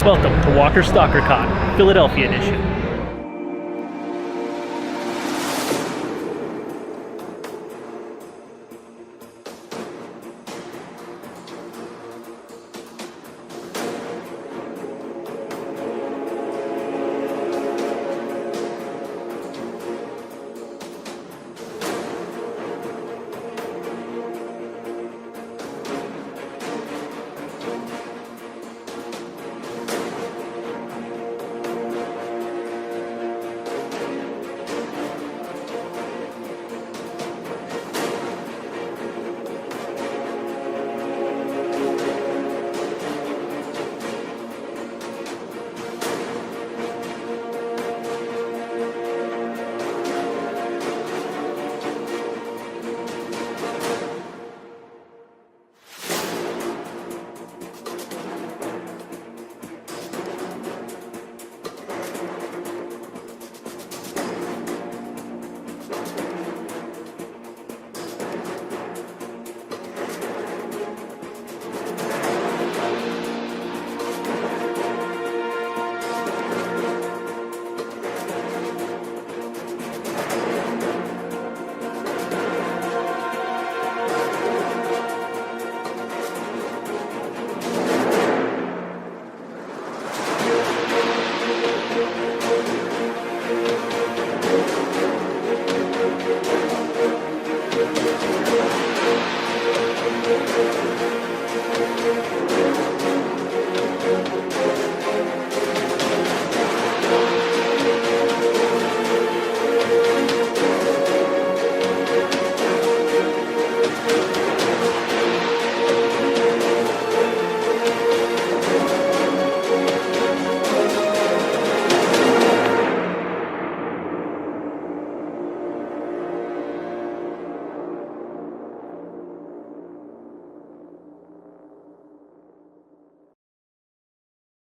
Welcome to Walker Stalker Con, Philadelphia edition.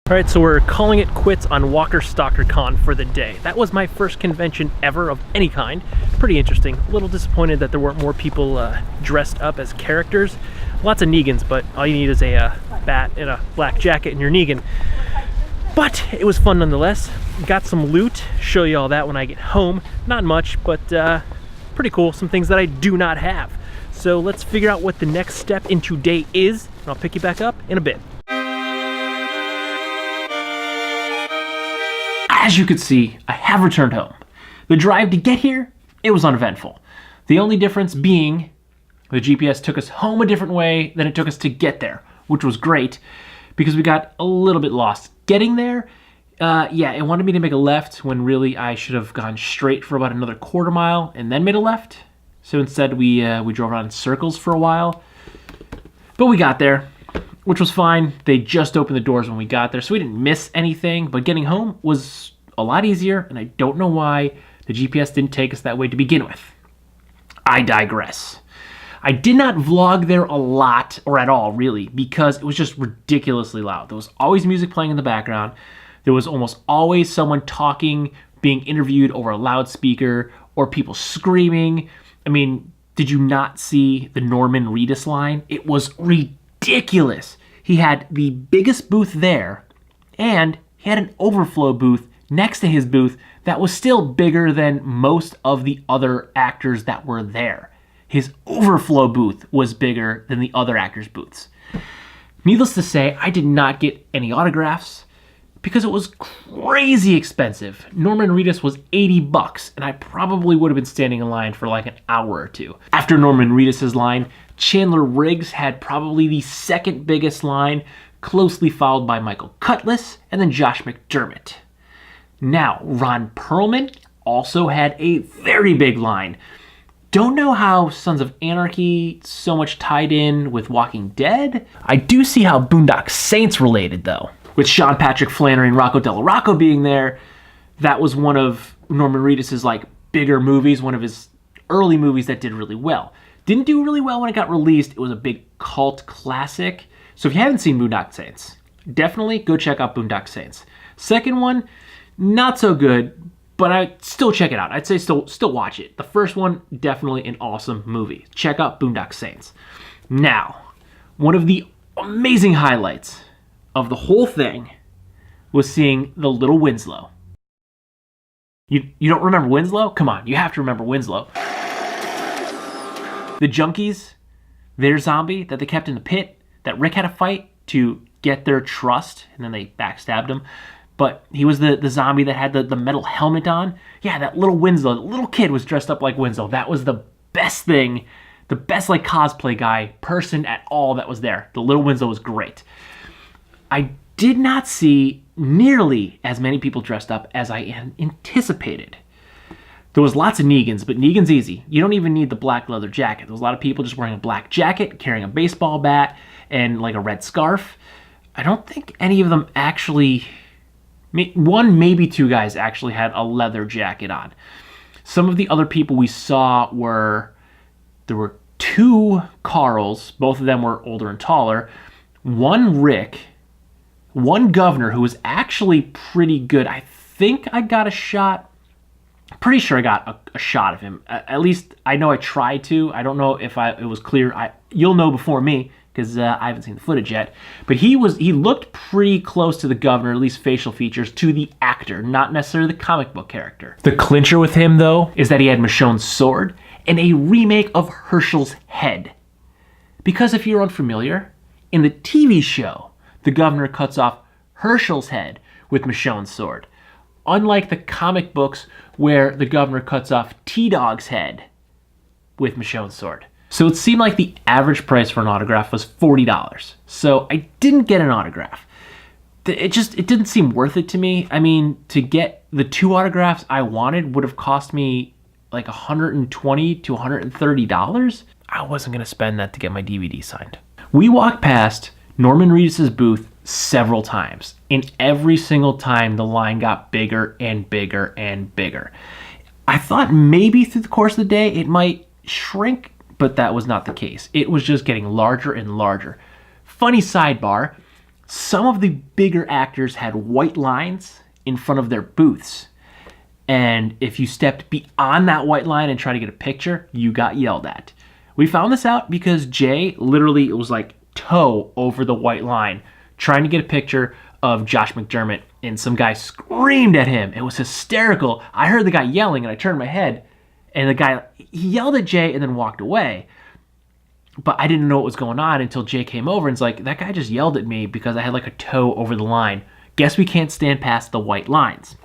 Alright, so we're calling it quits on Walker Stalker Con for the day. That was my first convention ever of any kind. Pretty interesting. A little disappointed that there weren't more people dressed up as characters. Lots of Negans, but all you need is a bat and a black jacket and you're Negan. But it was fun nonetheless. Got some loot. Show you all that when I get home. Not much, but pretty cool. Some things that I do not have. So let's figure out what the next step in today is, and I'll pick you back up in a bit. As you can see, I have returned home. The drive to get here, it was uneventful. The only difference being the GPS took us home a different way than it took us to get there, which was great because we got a little bit lost. Getting there, yeah, it wanted me to make a left when really I should have gone straight for about another quarter mile and then made a left. So instead we drove around in circles for a while, but we got there, which was fine. They just opened the doors when we got there, so we didn't miss anything, but getting home was a lot easier, and I don't know why the GPS didn't take us that way to begin with. I digress. I did not vlog there a lot, or at all, really, because it was just ridiculously loud. There was always music playing in the background. There was almost always someone talking, being interviewed over a loudspeaker, or people screaming. I mean, did you not see the Norman Reedus line? It was ridiculous. He had the biggest booth there, and he had an overflow booth next to his booth that was still bigger than most of the other actors that were there. His overflow booth was bigger than the other actors' booths. Needless to say, I did not get any autographs because it was crazy expensive. Norman Reedus was $80, and I probably would have been standing in line for like an hour or two. After Norman Reedus' line, Chandler Riggs had probably the second biggest line, closely followed by Michael Cutlass and then Josh McDermott. Now, Ron Perlman also had a very big line. Don't know how Sons of Anarchy so much tied in with Walking Dead. I do see how Boondock Saints related, though. With Sean Patrick Flannery and Rocco Del Rocco being there, that was one of Norman Reedus' like bigger movies, one of his early movies that did really well. Didn't do really well when it got released. It was a big cult classic. So if you haven't seen Boondock Saints, definitely go check out Boondock Saints. Second one, not so good, but I'd still check it out. I'd say still watch it. The first one, definitely an awesome movie. Check out Boondock Saints. Now, one of the amazing highlights of the whole thing was seeing the little Winslow. You don't remember Winslow? Come on, you have to remember Winslow. The junkies, their zombie that they kept in the pit, that Rick had to fight to get their trust, and then they backstabbed him. But he was the zombie that had the metal helmet on. Yeah, that little Winslow, the little kid was dressed up like Winslow. That was the best thing, the best like cosplay guy, person at all that was there. The little Winslow was great. I did not see nearly as many people dressed up as I anticipated. There was lots of Negans, but Negan's easy. You don't even need the black leather jacket. There was a lot of people just wearing a black jacket, carrying a baseball bat, and like a red scarf. I don't think any of them actually... One, maybe two guys actually had a leather jacket on. Some of the other people we saw there were two Carls. Both of them were older and taller. One Rick, one Governor who was actually pretty good. I think I got a shot. Pretty sure I got a shot of him. At least I know I tried to. I don't know if it was clear. You'll know before me, because I haven't seen the footage yet. But he looked pretty close to the Governor, at least facial features, to the actor, not necessarily the comic book character. The clincher with him, though, is that he had Michonne's sword and a remake of Herschel's head. Because if you're unfamiliar, in the TV show, the Governor cuts off Herschel's head with Michonne's sword. Unlike the comic books where the Governor cuts off T-Dog's head with Michonne's sword. So it seemed like the average price for an autograph was $40. So I didn't get an autograph. It didn't seem worth it to me. I mean, to get the two autographs I wanted would have cost me like $120 to $130. I wasn't going to spend that to get my DVD signed. We walked past Norman Reedus' booth several times, and every single time the line got bigger and bigger and bigger. I thought maybe through the course of the day it might shrink, but that was not the case. It was just getting larger and larger. Funny sidebar, some of the bigger actors had white lines in front of their booths. And if you stepped beyond that white line and tried to get a picture, you got yelled at. We found this out because Jay literally, it was like toe over the white line, trying to get a picture of Josh McDermott, and some guy screamed at him. It was hysterical. I heard the guy yelling, and I turned my head, and the guy, he yelled at Jay and then walked away. But I didn't know what was going on until Jay came over and was like, that guy just yelled at me because I had like a toe over the line. Guess we can't stand past the white lines.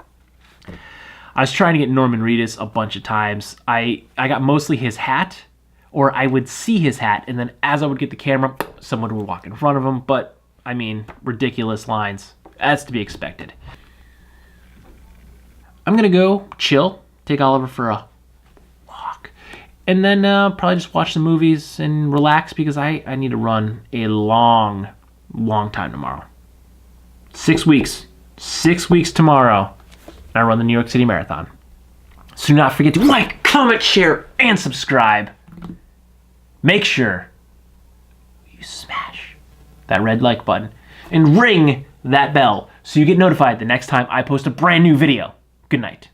I was trying to get Norman Reedus a bunch of times. I got mostly his hat, or I would see his hat, and then as I would get the camera, someone would walk in front of him. But, I mean, ridiculous lines. That's to be expected. I'm going to go chill, take Oliver for a walk, and then probably just watch some movies and relax because I need to run a long time tomorrow. 6 weeks. 6 weeks tomorrow. I run the New York City Marathon. So do not forget to like, comment, share, and subscribe. Make sure you smash that red like button and ring that bell so you get notified the next time I post a brand new video. Good night.